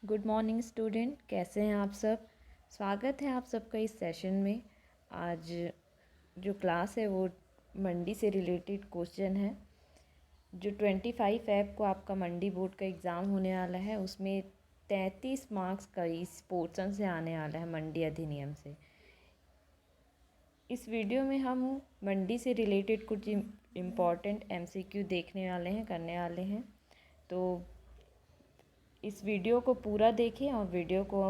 Good morning student, कैसे हैं आप सब। स्वागत है आप सबका इस सेशन में। आज जो क्लास है वो मंडी से रिलेटेड क्वेश्चन है। जो 25 ऐप को आपका मंडी बोर्ड का एग्ज़ाम होने वाला है उसमें 33 मार्क्स का इस पोर्शन से आने वाला है, मंडी अधिनियम से। इस वीडियो में हम मंडी से रिलेटेड कुछ इम्पॉर्टेंट MCQ देखने वाले हैं, करने वाले हैं। तो इस वीडियो को पूरा देखें और वीडियो को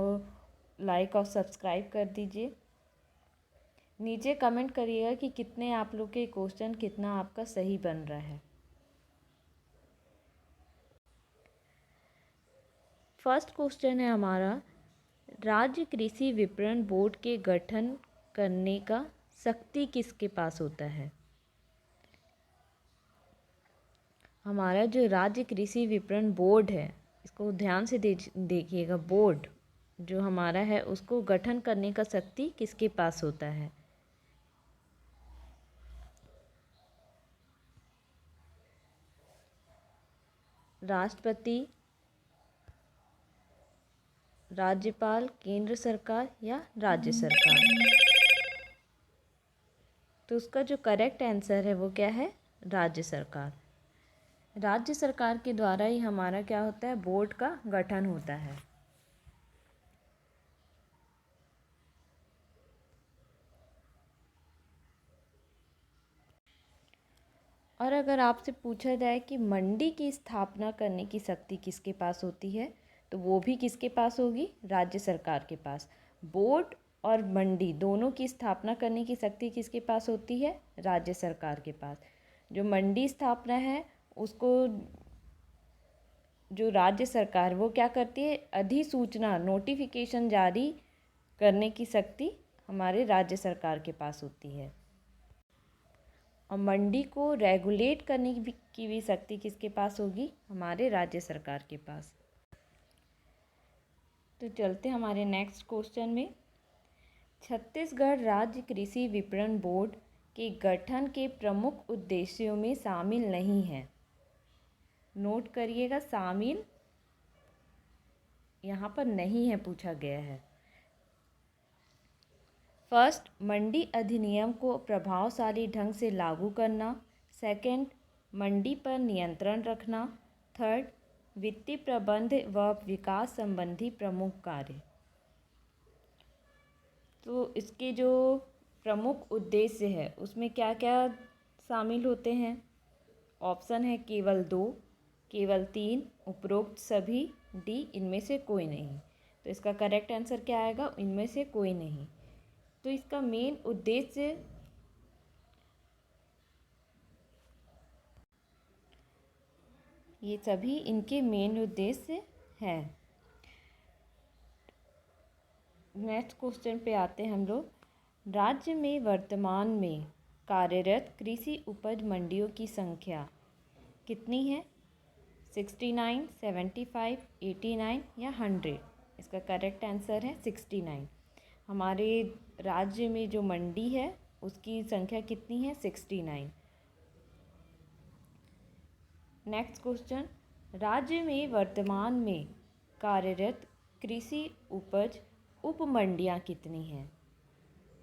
लाइक और सब्सक्राइब कर दीजिए। नीचे कमेंट करिएगा कि कितने आप लोग के क्वेश्चन कितना आपका सही बन रहा है। फर्स्ट क्वेश्चन है हमारा, राज्य कृषि विपणन बोर्ड के गठन करने का शक्ति किसके पास होता है। हमारा जो राज्य कृषि विपणन बोर्ड है, इसको ध्यान से देखिएगा। बोर्ड जो हमारा है उसको गठन करने का शक्ति किसके पास होता है। राष्ट्रपति, राज्यपाल, केंद्र सरकार या राज्य सरकार। तो उसका जो करेक्ट आंसर है वो क्या है, राज्य सरकार। राज्य सरकार के द्वारा ही हमारा क्या होता है, बोर्ड का गठन होता है। और अगर आपसे पूछा जाए कि मंडी की स्थापना करने की शक्ति किसके पास होती है, तो वो भी किसके पास होगी, राज्य सरकार के पास। बोर्ड और मंडी दोनों की स्थापना करने की शक्ति किसके पास होती है, राज्य सरकार के पास। जो मंडी स्थापना है उसको जो राज्य सरकार वो क्या करती है, अधिसूचना नोटिफिकेशन जारी करने की शक्ति हमारे राज्य सरकार के पास होती है। और मंडी को रेगुलेट करने की भी शक्ति किसके पास होगी, हमारे राज्य सरकार के पास। तो चलते हमारे नेक्स्ट क्वेश्चन में। छत्तीसगढ़ राज्य कृषि विपणन बोर्ड के गठन के प्रमुख उद्देश्यों में शामिल नहीं है। नोट करिएगा, शामिल यहाँ पर नहीं है पूछा गया है। फर्स्ट, मंडी अधिनियम को प्रभावशाली ढंग से लागू करना। सेकंड, मंडी पर नियंत्रण रखना। थर्ड, वित्तीय प्रबंध व विकास संबंधी प्रमुख कार्य। तो इसके जो प्रमुख उद्देश्य है उसमें क्या क्या शामिल होते हैं। ऑप्शन है केवल 2, केवल 3, उपरोक्त सभी, डी इनमें से कोई नहीं। तो इसका करेक्ट आंसर क्या आएगा, इनमें से कोई नहीं। तो इसका मेन उद्देश्य ये सभी इनके मेन उद्देश्य हैं। नेक्स्ट क्वेश्चन पे आते हैं हम लोग। राज्य में वर्तमान में कार्यरत कृषि उपज मंडियों की संख्या कितनी है, 69, 75, 89 या 100। इसका करेक्ट आंसर है 69। हमारे राज्य में जो मंडी है उसकी संख्या कितनी है, 69। नेक्स्ट क्वेश्चन, राज्य में वर्तमान में कार्यरत कृषि उपज उप मंडियाँ कितनी हैं,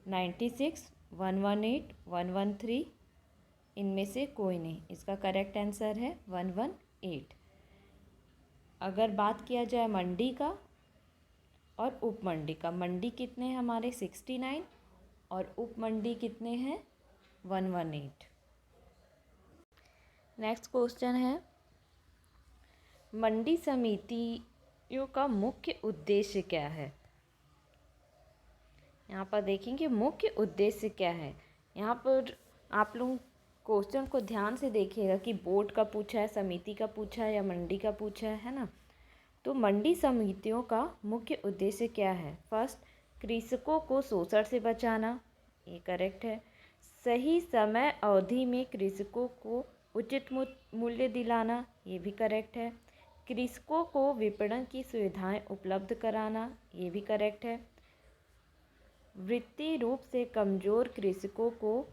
96, 118, 113, इनमें से कोई नहीं। इसका करेक्ट आंसर है 118। अगर बात किया जाए मंडी का और उप मंडी का, मंडी कितने हैं हमारे 69 और उप मंडी कितने हैं 118। नेक्स्ट क्वेश्चन है, मंडी समितियों का मुख्य उद्देश्य क्या है। यहाँ पर देखेंगे मुख्य उद्देश्य क्या है। यहाँ पर आप लोग क्वेश्चन को ध्यान से देखिएगा कि बोर्ड का पूछा है, समिति का पूछा है या मंडी का पूछा है ना। तो मंडी समितियों का मुख्य उद्देश्य क्या है। फर्स्ट, कृषकों को शोषण से बचाना, ये करेक्ट है। सही समय अवधि में कृषकों को उचित मूल्य दिलाना, ये भी करेक्ट है। कृषकों को विपणन की सुविधाएं उपलब्ध कराना, ये भी करेक्ट है। वित्तीय रूप से कमजोर कृषकों को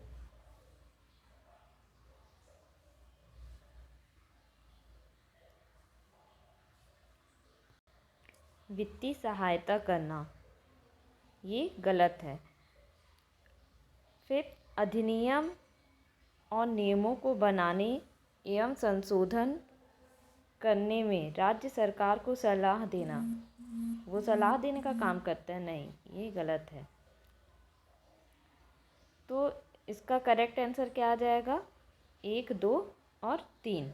वित्तीय सहायता करना, ये गलत है। फिर अधिनियम और नियमों को बनाने एवं संशोधन करने में राज्य सरकार को सलाह देना, वो सलाह देने का काम करते हैं, नहीं, ये गलत है। तो इसका करेक्ट आंसर क्या आ जाएगा? 1, 2 और 3।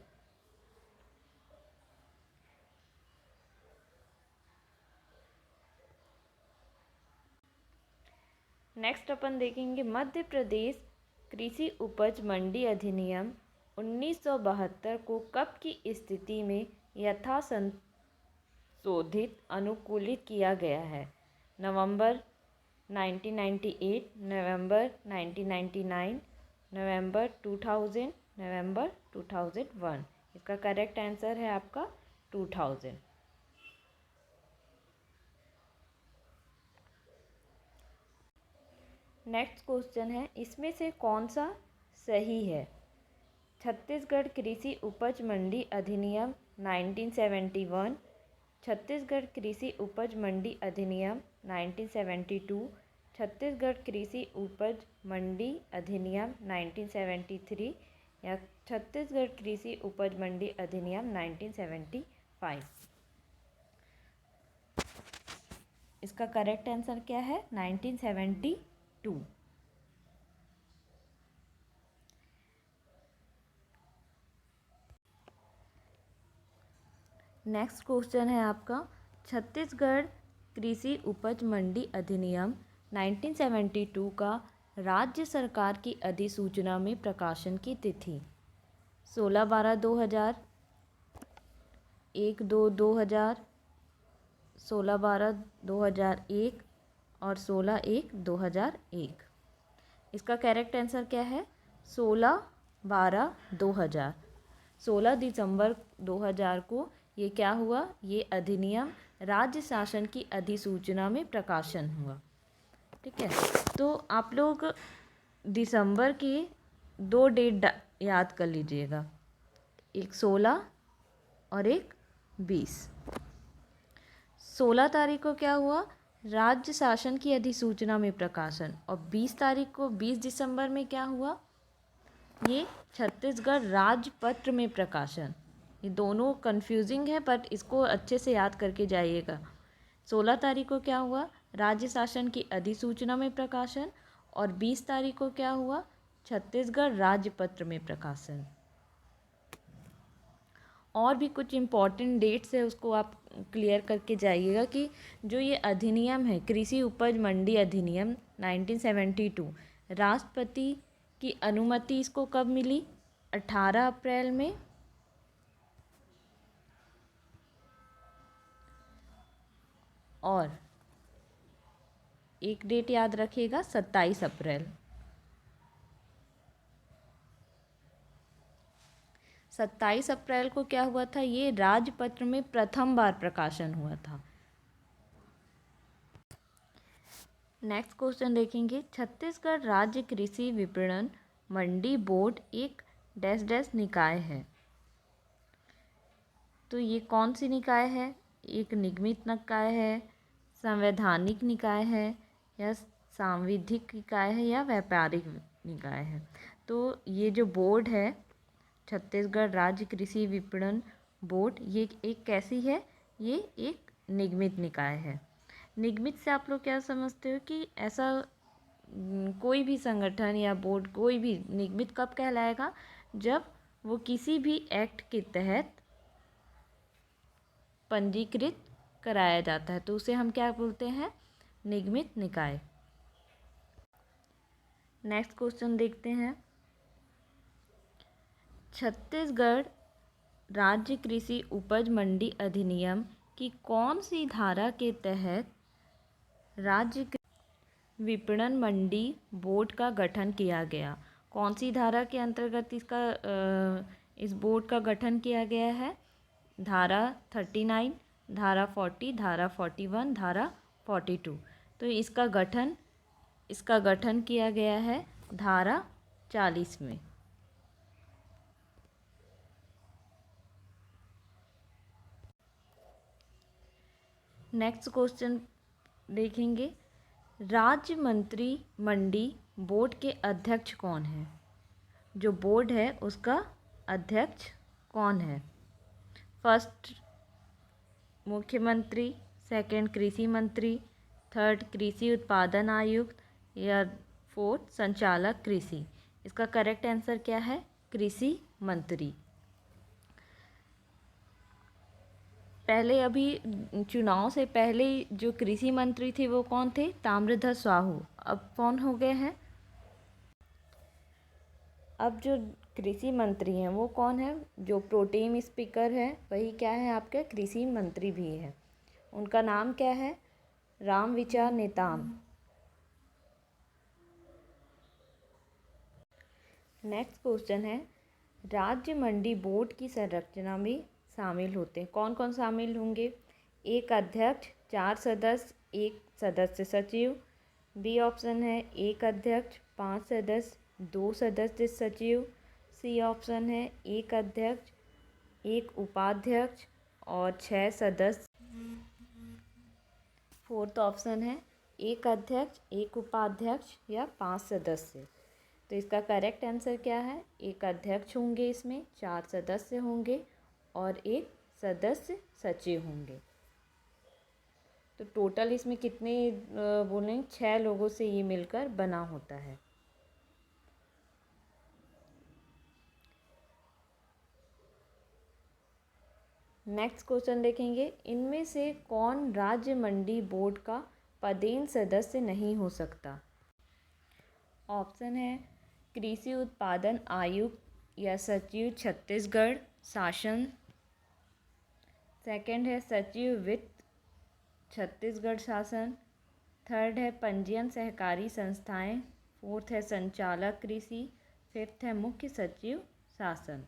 नेक्स्ट अपन देखेंगे मध्य प्रदेश कृषि उपज मंडी अधिनियम 1972 को कब की स्थिति में यथा संशोधित अनुकूलित किया गया है? नवंबर 1998, नवंबर 1999, नवंबर 2000, नवंबर 2001। इसका करेक्ट आंसर है आपका 2000। नेक्स्ट क्वेश्चन है, इसमें से कौन सा सही है? छत्तीसगढ़ कृषि उपज मंडी अधिनियम 1971, छत्तीसगढ़ कृषि उपज मंडी अधिनियम 1972, छत्तीसगढ़ कृषि उपज मंडी अधिनियम 1973 या छत्तीसगढ़ कृषि उपज मंडी अधिनियम 1975। इसका करेक्ट आंसर क्या है? 1972। नेक्स्ट क्वेश्चन है आपका, छत्तीसगढ़ कृषि उपज मंडी अधिनियम 1972 का राज्य सरकार की अधिसूचना में प्रकाशन की तिथि 16/12/2000, 1/2/2000, 16/12/2001 और 16/1/2001। इसका करेक्ट आंसर क्या है? 16/12/2000। 16 दिसंबर 2000 को ये क्या हुआ? ये अधिनियम राज्य शासन की अधिसूचना में प्रकाशन हुआ। ठीक है, तो आप लोग दिसंबर की 2 डेट याद कर लीजिएगा, एक 16 और एक 20। 16 तारीख को क्या हुआ? राज्य शासन की अधिसूचना में प्रकाशन। और 20 तारीख को, 20 दिसंबर में क्या हुआ? ये छत्तीसगढ़ राजपत्र में प्रकाशन। ये दोनों कंफ्यूजिंग है, बट इसको अच्छे से याद करके जाइएगा। 16 तारीख को क्या हुआ? राज्य शासन की अधिसूचना में प्रकाशन। और 20 तारीख को क्या हुआ? छत्तीसगढ़ राजपत्र में प्रकाशन। और भी कुछ इम्पॉर्टेंट डेट्स है, उसको आप क्लियर करके जाइएगा कि जो ये अधिनियम है कृषि उपज मंडी अधिनियम 1972, राष्ट्रपति की अनुमति इसको कब मिली? 18 अप्रैल में। और एक डेट याद रखिएगा, 27 अप्रैल। 27 अप्रैल को क्या हुआ था? ये राजपत्र में प्रथम बार प्रकाशन हुआ था। नेक्स्ट क्वेश्चन देखेंगे, छत्तीसगढ़ राज्य कृषि विपणन मंडी बोर्ड एक डैश डैश निकाय है। तो ये कौन सी निकाय है? एक निगमित निकाय है, संवैधानिक निकाय है, या सांविधिक निकाय है, या व्यापारिक निकाय है? तो ये जो बोर्ड है छत्तीसगढ़ राज्य कृषि विपणन बोर्ड, ये एक कैसी है? ये एक निगमित निकाय है। निगमित से आप लोग क्या समझते हो कि ऐसा कोई भी संगठन या बोर्ड कोई भी निगमित कब कहलाएगा? जब वो किसी भी एक्ट के तहत पंजीकृत कराया जाता है, तो उसे हम क्या बोलते हैं? निगमित निकाय। नेक्स्ट क्वेश्चन देखते हैं, छत्तीसगढ़ राज्य कृषि उपज मंडी अधिनियम की कौन सी धारा के तहत राज्य विपणन मंडी बोर्ड का गठन किया गया? कौन सी धारा के अंतर्गत इस बोर्ड का गठन किया गया है? धारा 39, धारा 40, धारा 41, धारा 42। तो इसका गठन किया गया है धारा 40 में। नेक्स्ट क्वेश्चन देखेंगे, राज्य मंत्री मंडी बोर्ड के अध्यक्ष कौन है? जो बोर्ड है उसका अध्यक्ष कौन है? फर्स्ट मुख्यमंत्री, सेकंड कृषि मंत्री, थर्ड कृषि उत्पादन आयुक्त या फोर्थ संचालक कृषि। इसका करेक्ट आंसर क्या है? कृषि मंत्री। पहले अभी चुनाव से पहले जो कृषि मंत्री थे वो कौन थे? ताम्रध्वज साहू। अब कौन हो गए हैं? अब जो कृषि मंत्री हैं वो कौन है? जो प्रोटेम स्पीकर है वही क्या है? आपके कृषि मंत्री भी है। उनका नाम क्या है? रामविचार नेताम। नेक्स्ट क्वेश्चन है, राज्य मंडी बोर्ड की संरचना में शामिल होते हैं कौन कौन शामिल होंगे? एक अध्यक्ष, 4 सदस्य, एक सदस्य सचिव। बी ऑप्शन है एक अध्यक्ष, 5 सदस्य, 2 सदस्य सचिव। सी ऑप्शन है एक अध्यक्ष, एक उपाध्यक्ष और 6 सदस्य। फोर्थ ऑप्शन है एक अध्यक्ष, एक उपाध्यक्ष या 5 सदस्य। तो इसका करेक्ट आंसर क्या है? एक अध्यक्ष होंगे, इसमें 4 सदस्य होंगे और एक सदस्य सचिव होंगे। तो टोटल इसमें कितने बोलें? 6 लोगों से ये मिलकर बना होता है। नेक्स्ट क्वेश्चन देखेंगे, इनमें से कौन राज्य मंडी बोर्ड का पदेन सदस्य नहीं हो सकता? ऑप्शन है कृषि उत्पादन आयुक्त या सचिव छत्तीसगढ़ शासन। सेकंड है सचिव वित्त छत्तीसगढ़ शासन। थर्ड है पंजीयन सहकारी संस्थाएं। फोर्थ है संचालक कृषि। फिफ्थ है मुख्य सचिव शासन।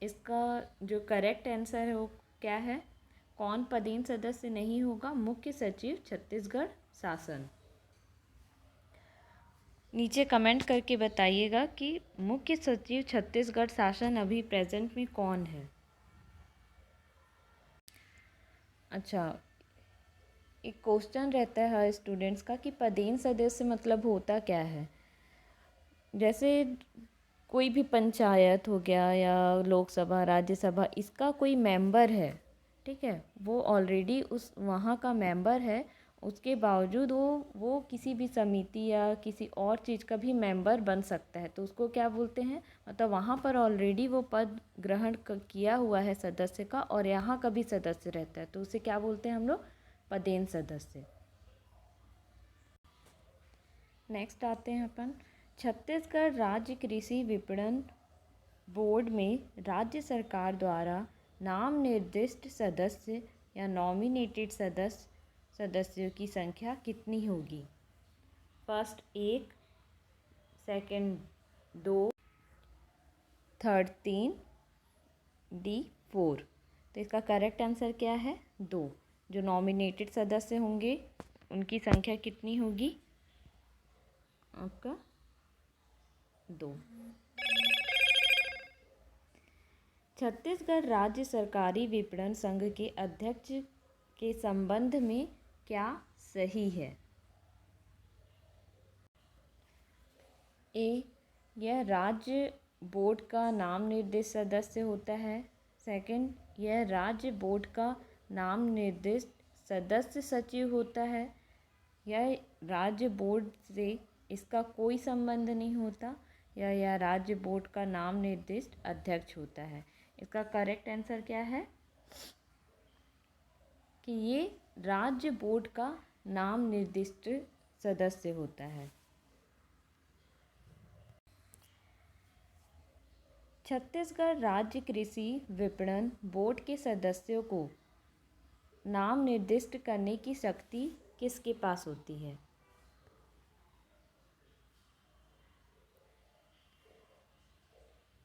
इसका जो करेक्ट आंसर है वो क्या है? कौन पदेन सदस्य नहीं होगा? मुख्य सचिव छत्तीसगढ़ शासन। नीचे कमेंट करके बताइएगा कि मुख्य सचिव छत्तीसगढ़ शासन अभी प्रेजेंट में कौन है। अच्छा, एक क्वेश्चन रहता है हर स्टूडेंट्स का कि पदेन सदस्य मतलब होता क्या है। जैसे कोई भी पंचायत हो गया या लोकसभा राज्यसभा, इसका कोई मेंबर है, ठीक है, वो ऑलरेडी उस वहाँ का मेंबर है, उसके बावजूद वो किसी भी समिति या किसी और चीज़ का भी मेंबर बन सकता है, तो उसको क्या बोलते हैं? मतलब वहाँ पर ऑलरेडी वो पद ग्रहण किया हुआ है सदस्य का और यहाँ का भी सदस्य रहता है, तो उसे क्या बोलते हैं हम लोग? पदेन सदस्य। नेक्स्ट आते हैं अपन, छत्तीसगढ़ राज्य कृषि विपणन बोर्ड में राज्य सरकार द्वारा नाम निर्दिष्ट सदस्य या नॉमिनेटेड सदस्यों की संख्या कितनी होगी? First 1, second 2, third 3, D 4। तो इसका करेक्ट आंसर क्या है? 2। जो नॉमिनेटेड सदस्य होंगे उनकी संख्या कितनी होगी? आपका 2। छत्तीसगढ़ राज्य सरकारी विपणन संघ के अध्यक्ष के संबंध में क्या सही है? ए, यह राज्य बोर्ड का नाम निर्दिष्ट सदस्य होता है। सेकंड, यह राज्य बोर्ड का नाम निर्दिष्ट सदस्य सचिव होता है। यह राज्य बोर्ड से इसका कोई संबंध नहीं होता, या यह राज्य बोर्ड का नाम निर्दिष्ट अध्यक्ष होता है। इसका करेक्ट आंसर क्या है? कि ये राज्य बोर्ड का नाम निर्दिष्ट सदस्य होता है। छत्तीसगढ़ राज्य कृषि विपणन बोर्ड के सदस्यों को नाम निर्दिष्ट करने की शक्ति किसके पास होती है?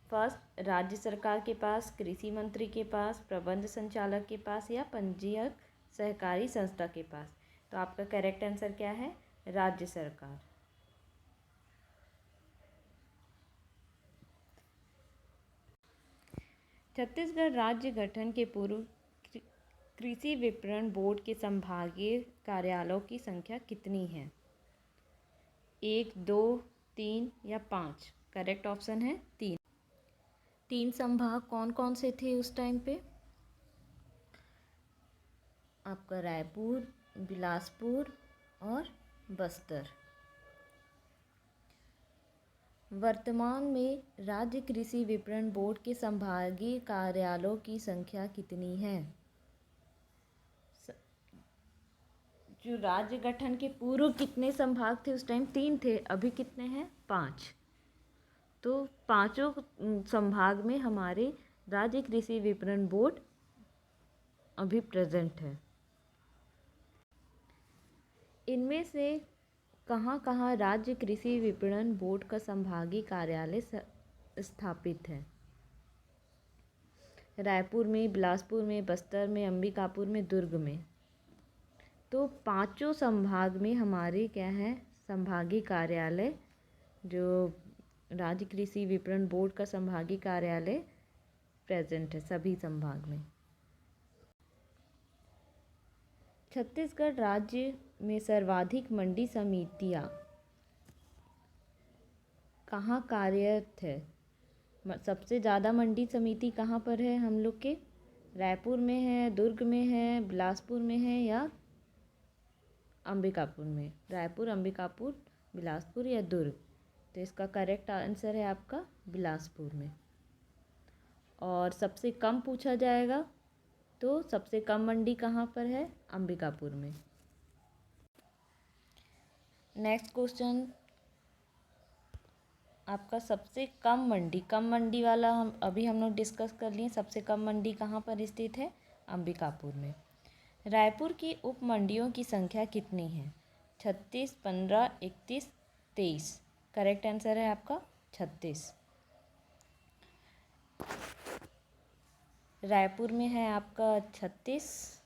फर्स्ट, राज्य सरकार के पास, कृषि मंत्री के पास, प्रबंध संचालक के पास या पंजीयक सहकारी संस्था के पास। तो आपका करेक्ट आंसर क्या है? राज्य सरकार। छत्तीसगढ़ राज्य गठन के पूर्व कृषि विपणन बोर्ड के संभागीय कार्यालयों की संख्या कितनी है? 1, 2, 3 या 5? करेक्ट ऑप्शन है 3। 3 संभाग कौन कौन से थे उस टाइम पे? आपका रायपुर, बिलासपुर और बस्तर। वर्तमान में राज्य कृषि विपणन बोर्ड के संभागीय कार्यालयों की संख्या कितनी है? जो राज्य गठन के पूर्व कितने संभाग थे उस टाइम? 3 थे। अभी कितने हैं? 5। तो पांचों संभाग में हमारे राज्य कृषि विपणन बोर्ड अभी प्रेजेंट है। इनमें से कहाँ कहाँ राज्य कृषि विपणन बोर्ड का संभागीय कार्यालय स्थापित है? रायपुर में, बिलासपुर में, बस्तर में, अंबिकापुर में, दुर्ग में। तो पांचों संभाग में हमारे क्या है? संभागीय कार्यालय, जो राज्य कृषि विपणन बोर्ड का संभागीय कार्यालय प्रेजेंट है सभी संभाग में। छत्तीसगढ़ राज्य में सर्वाधिक मंडी समितियां कहाँ कार्यरत है? सबसे ज़्यादा मंडी समिति कहाँ पर है हम लोग के? रायपुर में है, दुर्ग में है, बिलासपुर में है या अंबिकापुर में? रायपुर, अंबिकापुर, बिलासपुर या दुर्ग? तो इसका करेक्ट आंसर है आपका बिलासपुर में। और सबसे कम पूछा जाएगा तो सबसे कम मंडी कहाँ पर है? अंबिकापुर में। नेक्स्ट क्वेश्चन आपका सबसे कम मंडी वाला हम लोग डिस्कस कर लिए। सबसे कम मंडी कहाँ पर स्थित है? अंबिकापुर में। रायपुर की उप मंडियों की संख्या कितनी है? 36, 15, 31, 23? करेक्ट आंसर है आपका 36। रायपुर में है आपका 36,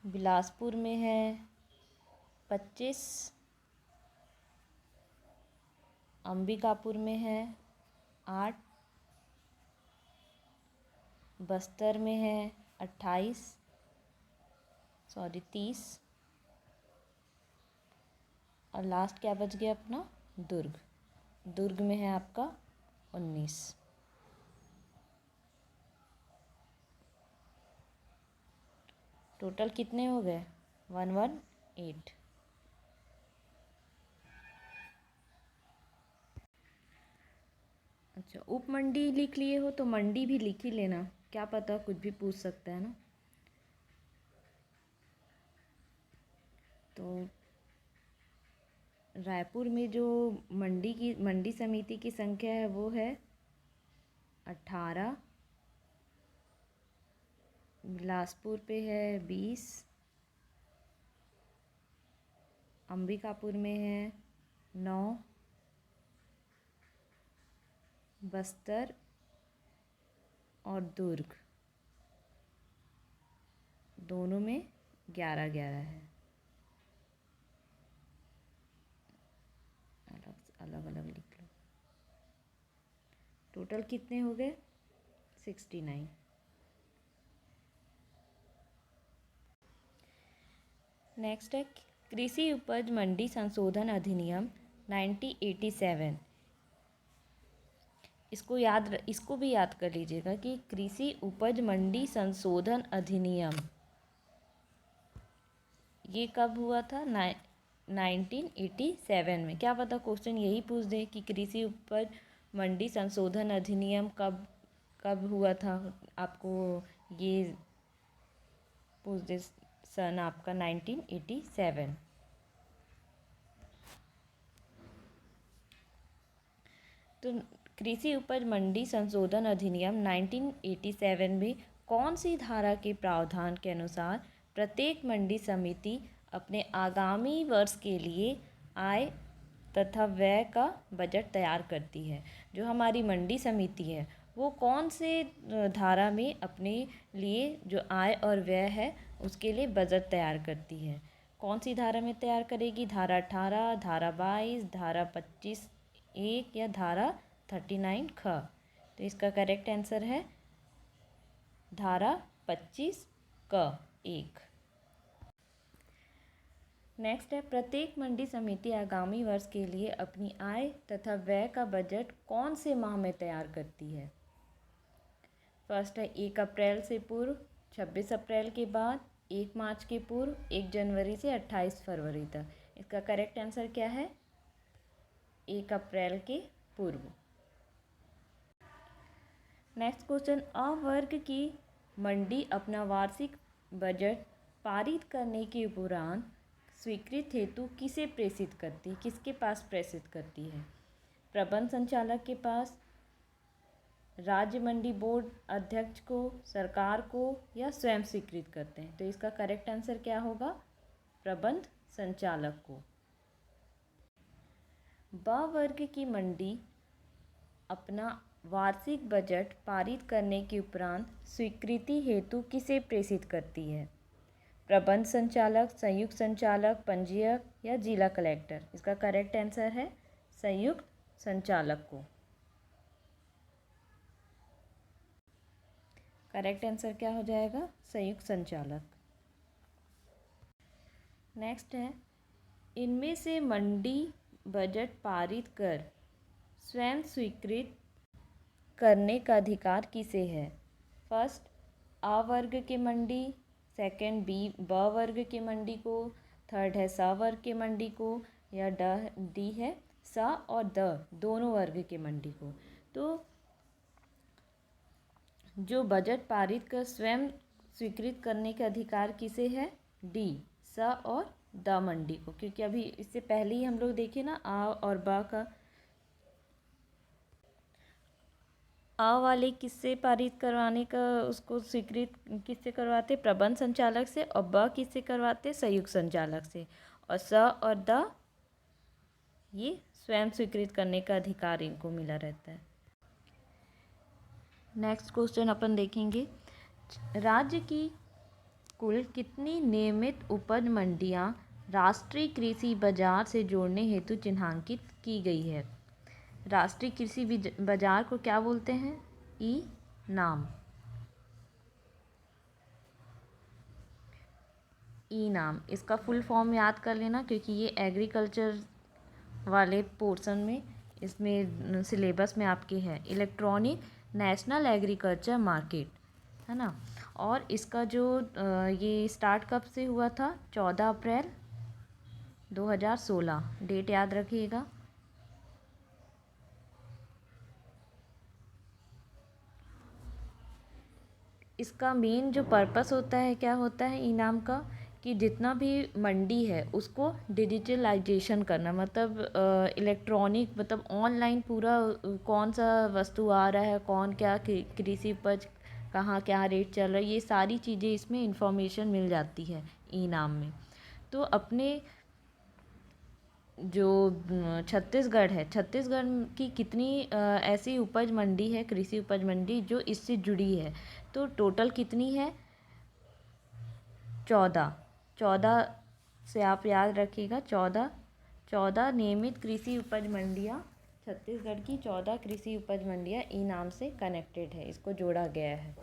बिलासपुर में है 25, अंबिकापुर में है 8, बस्तर में है 30, और लास्ट क्या बच गया अपना? दुर्ग में है आपका 19। टोटल कितने हो गए? 118। अच्छा, उप मंडी लिख लिए हो तो मंडी भी लिख ही लेना, क्या पता कुछ भी पूछ सकता है ना। तो रायपुर में जो मंडी समिति की संख्या है वो है 18, बिलासपुर पे है 20, अंबिकापुर में है 9, बस्तर और दुर्ग दोनों में 11 है। अलग अलग लिख लो। टोटल कितने हो गए? 69। नेक्स्ट है कृषि उपज मंडी संशोधन अधिनियम 1987। इसको भी याद कर लीजिएगा कि कृषि उपज मंडी संशोधन अधिनियम ये कब हुआ था? 1987 में। क्या पता क्वेश्चन यही पूछ दे कि कृषि उपज मंडी संशोधन अधिनियम कब हुआ था, आपको ये पूछ दे सन आपका 1987। तो कृषि उपज मंडी संशोधन अधिनियम 1987 में कौन सी धारा के प्रावधान के अनुसार प्रत्येक मंडी समिति अपने आगामी वर्ष के लिए आय तथा व्यय का बजट तैयार करती है? जो हमारी मंडी समिति है वो कौन से धारा में अपने लिए जो आय और व्यय है उसके लिए बजट तैयार करती है? कौन सी धारा में तैयार करेगी? धारा 18, धारा 22, धारा 25(1) या धारा 39(ख)? तो इसका करेक्ट आंसर है धारा 25 क 1। नेक्स्ट है, प्रत्येक मंडी समिति आगामी वर्ष के लिए अपनी आय तथा व्यय का बजट कौन से माह में तैयार करती है? फर्स्ट है 1 अप्रैल से पूर्व, 26 अप्रैल के बाद, 1 मार्च के पूर्व, 1 जनवरी से 28 फरवरी तक। इसका करेक्ट आंसर क्या है? 1 अप्रैल के पूर्व। नेक्स्ट क्वेश्चन, अ वर्ग की मंडी अपना वार्षिक बजट पारित करने के उपरांत स्वीकृत हेतु किसे प्रेषित करती है? किसके पास प्रेषित करती है? प्रबंध संचालक के पास, राज्य मंडी बोर्ड अध्यक्ष को, सरकार को, या स्वयं स्वीकृत करते हैं? तो इसका करेक्ट आंसर क्या होगा? प्रबंध संचालक को। ब वर्ग की मंडी अपना वार्षिक बजट पारित करने के उपरांत स्वीकृति हेतु किसे प्रेषित करती है? प्रबंध संचालक, संयुक्त संचालक, पंजीयक या जिला कलेक्टर? इसका करेक्ट आंसर है संयुक्त संचालक को। करेक्ट आंसर क्या हो जाएगा? संयुक्त संचालक। नेक्स्ट है, इनमें से मंडी बजट पारित कर स्वयं स्वीकृत करने का अधिकार किसे है? फर्स्ट आ वर्ग के मंडी, सेकंड ब वर्ग के मंडी को, थर्ड है स वर्ग के मंडी को, या डी है स और द दोनों वर्ग के मंडी को। तो जो बजट पारित कर स्वयं स्वीकृत करने का अधिकार किसे है? डी, स और द मंडी को। क्योंकि अभी इससे पहले ही हम लोग देखे ना, आ और ब का। आ वाले किससे पारित करवाने का उसको स्वीकृत किससे करवाते? प्रबंध संचालक से। और ब किससे करवाते? संयुक्त संचालक से। और स और द ये स्वयं स्वीकृत करने का अधिकार इनको मिला रहता है। नेक्स्ट क्वेश्चन अपन देखेंगे, राज्य की कुल कितनी नियमित उपज मंडियां राष्ट्रीय कृषि बाजार से जोड़ने हेतु चिन्हांकित की गई है? राष्ट्रीय कृषि बाजार को क्या बोलते हैं? ई नाम। ई नाम, इसका फुल फॉर्म याद कर लेना, क्योंकि ये एग्रीकल्चर वाले पोर्शन में, इसमें सिलेबस में आपके है। इलेक्ट्रॉनिक नेशनल एग्रीकल्चर मार्केट, है ना। और इसका जो ये स्टार्ट कब से हुआ था? 14 अप्रैल 2016। डेट याद रखिएगा। इसका मेन जो पर्पस होता है, क्या होता है इनाम का, कि जितना भी मंडी है उसको डिजिटलाइजेशन करना, मतलब इलेक्ट्रॉनिक, मतलब ऑनलाइन पूरा कौन सा वस्तु आ रहा है, कौन क्या कृषि उपज कहाँ क्या रेट चल रहा है, ये सारी चीज़ें इसमें इंफॉर्मेशन मिल जाती है इनाम में। तो अपने जो छत्तीसगढ़ है, छत्तीसगढ़ की कितनी ऐसी उपज मंडी है, कृषि उपज मंडी, जो इससे जुड़ी है? तो टोटल कितनी है? 14 से आप याद रखिएगा। 14 नियमित कृषि उपज मंडियाँ, छत्तीसगढ़ की 14 कृषि उपज मंडियाँ ई नाम से कनेक्टेड है, इसको जोड़ा गया है।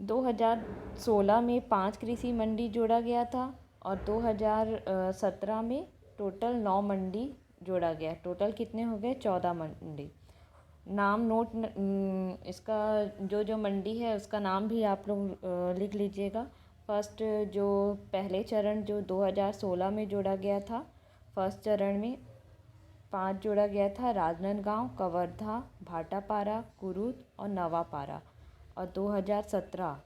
2016 में 5 कृषि मंडी जोड़ा गया था, और 2017 में टोटल 9 मंडी जोड़ा गया। टोटल कितने हो गए? 14 मंडी। नाम नोट इसका जो मंडी है उसका नाम भी आप लोग लिख लीजिएगा। फर्स्ट जो पहले चरण जो 2016 में जोड़ा गया था, फर्स्ट चरण में 5 जोड़ा गया था, राजनांदगांव, कवर्धा, भाटापारा, कुरुद और नवापारा। और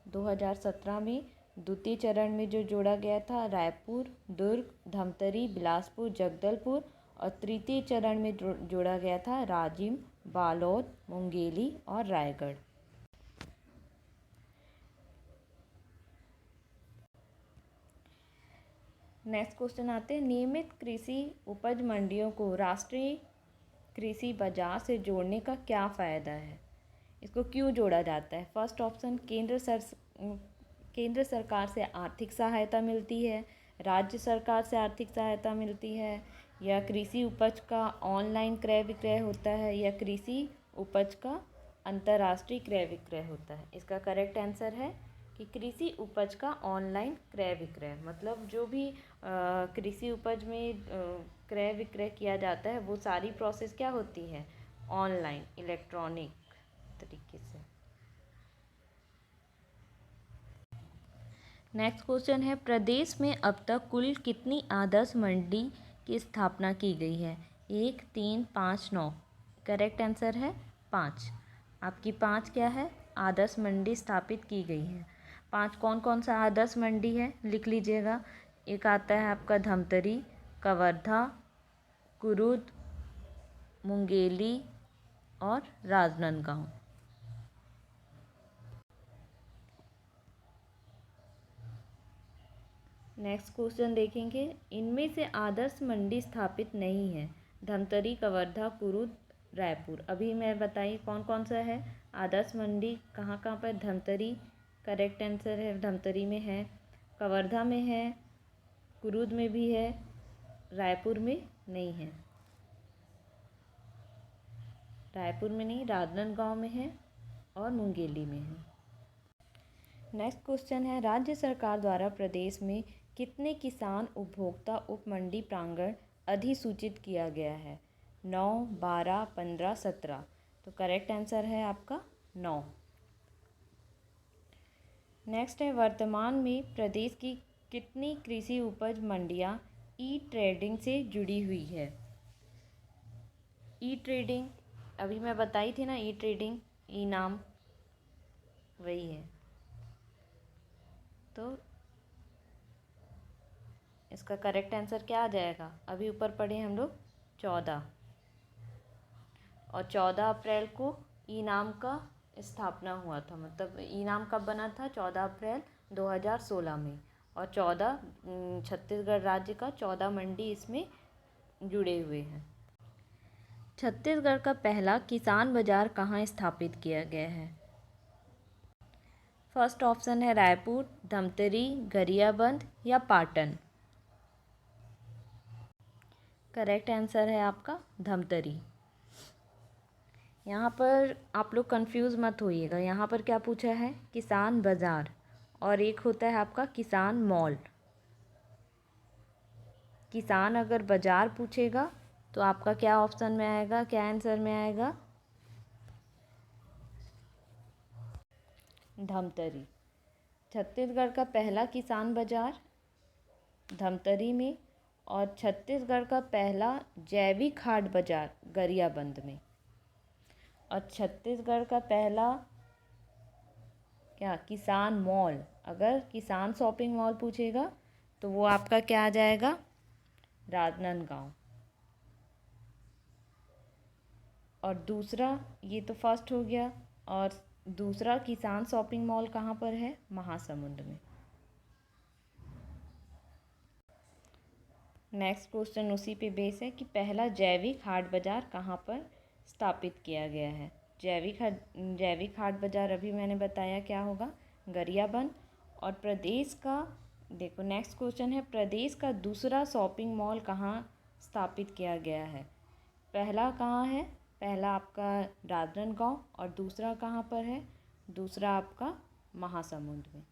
2017 में द्वितीय चरण में जो जोड़ा गया था, रायपुर, दुर्ग, धमतरी, बिलासपुर, जगदलपुर। और तृतीय चरण में जोड़ा गया था राजिम, बालोद, मुंगेली और रायगढ़। नेक्स्ट क्वेश्चन आते हैं, नियमित कृषि उपज मंडियों को राष्ट्रीय कृषि बाजार से जोड़ने का क्या फ़ायदा है? इसको क्यों जोड़ा जाता है? फर्स्ट ऑप्शन, केंद्र सरकार से आर्थिक सहायता मिलती है, राज्य सरकार से आर्थिक सहायता मिलती है, या कृषि उपज का ऑनलाइन क्रय विक्रय होता है, या कृषि उपज का अंतर्राष्ट्रीय क्रय विक्रय होता है। इसका करेक्ट आंसर है कि कृषि उपज का ऑनलाइन क्रय विक्रय, मतलब जो भी कृषि उपज में क्रय विक्रय किया जाता है वो सारी प्रोसेस क्या होती है, ऑनलाइन इलेक्ट्रॉनिक तरीके से। नेक्स्ट क्वेश्चन है, प्रदेश में अब तक कुल कितनी आदर्श मंडी की स्थापना की गई है? 1, 3, 5, 9। करेक्ट आंसर है 5। आपकी 5 क्या है, आदर्श मंडी स्थापित की गई है। 5 कौन कौन सा आदर्श मंडी है, लिख लीजिएगा। एक आता है आपका धमतरी, कवर्धा, कुरुद, मुंगेली और राजनांदगांव। नेक्स्ट क्वेश्चन देखेंगे, इनमें से आदर्श मंडी स्थापित नहीं है। धमतरी, कवर्धा, कुरुद, रायपुर। अभी मैं बताइए कौन कौन सा है आदर्श मंडी, कहाँ कहाँ पर? धमतरी करेक्ट आंसर है, धमतरी में है, कवर्धा में है, कुरुद में भी है, रायपुर में नहीं है। रायपुर में नहीं, राजनांदगांव में है और मुंगेली में है। नेक्स्ट क्वेश्चन है, राज्य सरकार द्वारा प्रदेश में कितने किसान उपभोक्ता उप मंडी प्रांगण अधिसूचित किया गया है? 9, 12, 15, 17। तो करेक्ट आंसर है आपका 9। नेक्स्ट है, वर्तमान में प्रदेश की कितनी कृषि उपज मंडियां ई ट्रेडिंग से जुड़ी हुई है? ई ट्रेडिंग अभी मैं बताई थी ना, ई ट्रेडिंग, ई नाम वही है। तो इसका करेक्ट आंसर क्या आ जाएगा? अभी ऊपर पढ़े हम लोग 14, और 14 अप्रैल को ई नाम का स्थापना हुआ था। मतलब ई नाम कब बना था? 14 अप्रैल 2016 में। और 14 छत्तीसगढ़ राज्य का 14 मंडी इसमें जुड़े हुए हैं। छत्तीसगढ़ का पहला किसान बाजार कहाँ स्थापित किया गया है? फर्स्ट ऑप्शन है रायपुर, धमतरी, गरियाबंद या पाटन। करेक्ट आंसर है आपका धमतरी। यहाँ पर आप लोग कंफ्यूज मत होइएगा, यहाँ पर क्या पूछा है? किसान बाजार, और एक होता है आपका किसान मॉल। किसान अगर बाजार पूछेगा तो आपका क्या ऑप्शन में आएगा, क्या आंसर में आएगा? धमतरी। छत्तीसगढ़ का पहला किसान बाजार धमतरी में, और छत्तीसगढ़ का पहला जैविक हाट बाजार गरियाबंद में, और छत्तीसगढ़ का पहला क्या, किसान मॉल। अगर किसान शॉपिंग मॉल पूछेगा तो वो आपका क्या आ जाएगा? राजनांदगांव। और दूसरा, ये तो फर्स्ट हो गया, और दूसरा किसान शॉपिंग मॉल कहाँ पर है? महासमुंद में। नेक्स्ट क्वेश्चन उसी पे बेस है कि पहला जैविक हाट बाजार कहाँ पर स्थापित किया गया है? जैविक हाट बाजार अभी मैंने बताया क्या होगा, गरियाबंद। और प्रदेश का, देखो नेक्स्ट क्वेश्चन है, प्रदेश का दूसरा शॉपिंग मॉल कहाँ स्थापित किया गया है? पहला कहाँ है? पहला आपका राजनांदगांव, और दूसरा कहाँ पर है? दूसरा आपका महासमुंद में।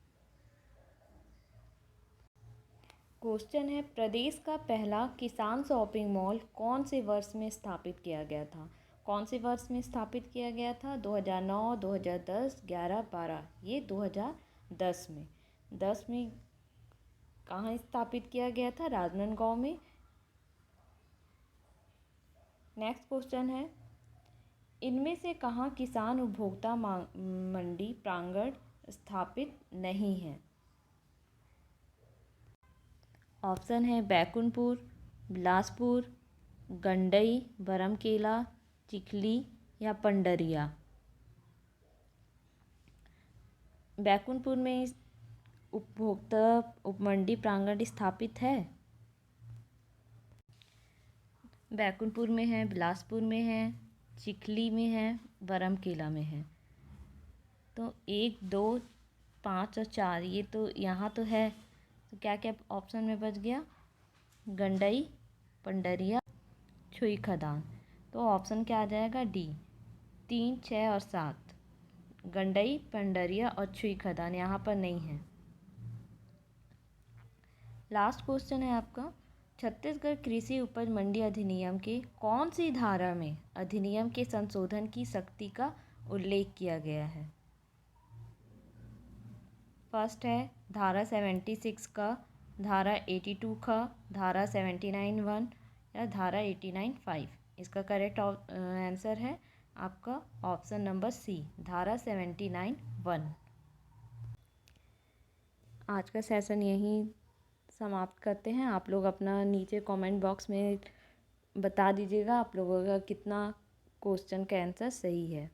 क्वेश्चन है, प्रदेश का पहला किसान शॉपिंग मॉल कौन से वर्ष में स्थापित किया गया था? कौन से वर्ष में स्थापित किया गया था? 2009, 2010, 11, 12। ये 2010 में। 10 में कहाँ स्थापित किया गया था? राजनांदगांव में। नेक्स्ट क्वेश्चन है, इनमें से कहाँ किसान उपभोक्ता मंडी प्रांगण स्थापित नहीं है? ऑप्शन है बैकुंठपुर, बिलासपुर, गंडई, बरमकेला, चिखली या पंडरिया। बैकुंठपुर में उपभोक्ता उपमंडी प्रांगण स्थापित है। बैकुंठपुर में है, बिलासपुर में है, चिखली में है, बरमकेला में है। तो 1, 2, 5 और 4 ये तो यहाँ तो है, तो क्या क्या ऑप्शन में बच गया? गंडई, पंडरिया, छुई खदान। तो ऑप्शन क्या आ जाएगा? डी। 3, 6 और 7। गंडई, पंडरिया और छुई खदान यहाँ पर नहीं है। लास्ट क्वेश्चन है आपका, छत्तीसगढ़ कृषि उपज मंडी अधिनियम के कौन सी धारा में अधिनियम के संशोधन की शक्ति का उल्लेख किया गया है? फर्स्ट है धारा 76 का, धारा 82 का, धारा 79(1) या धारा 89(5)। इसका करेक्ट आंसर है आपका ऑप्शन नंबर सी, धारा 79(1). आज का सेशन यहीं समाप्त करते हैं। आप लोग अपना नीचे कमेंट बॉक्स में बता दीजिएगा आप लोगों का कितना क्वेश्चन का आंसर सही है।